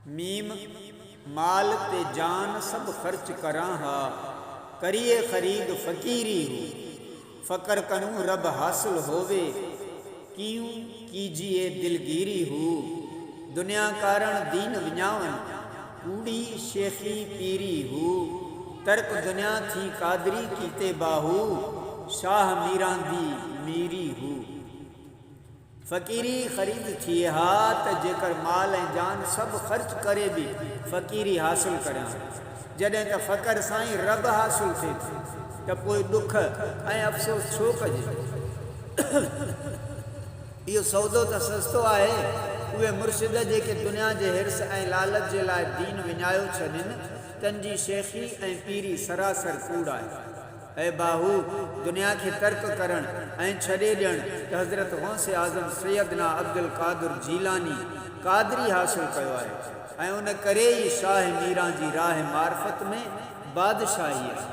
मीम माल ते जान सब खर्च करां हा, करिए खरीद फकीरी हो। फ़कर करूं रब हासिल होवे, क्यों कीजिए दिलगीरी हो। दुनिया कारण दीन विञावन, कूड़ी शेखी पीरी हो। तर्क दुनिया थी कादरी कीते बाहू, शाह मीरां दी मीरी हो। फ़कीरी ख़रीद थी हा त जेकर माल ऐं जान सभु ख़र्च करे बि फ़कीरी हासिल करियां। जॾहिं त फ़कर साईं रब हासिल थिए थी त पोइ ॾुख ऐं अफ़सोस छो कजे। इहो सौदो त सस्तो आहे। उहे मुर्शिद जेके दुनिया जे हिर्स ऐं लालच जे लाइ दीन विञायो छॾनि, तंहिंजी शेखी ऐं पीरी सरासर कूड़ आहे। ऐं बाहू दुनिया खे तर्क करणु ऐं छॾे ॾियणु त हज़रत गौसे आज़म सैयदना अब्दुल क़ादिर जीलानी क़ादरी हासिल कयो आहे ऐं उन करे ई शाह मीरां जी राह मार्फत में बादशाही आहे।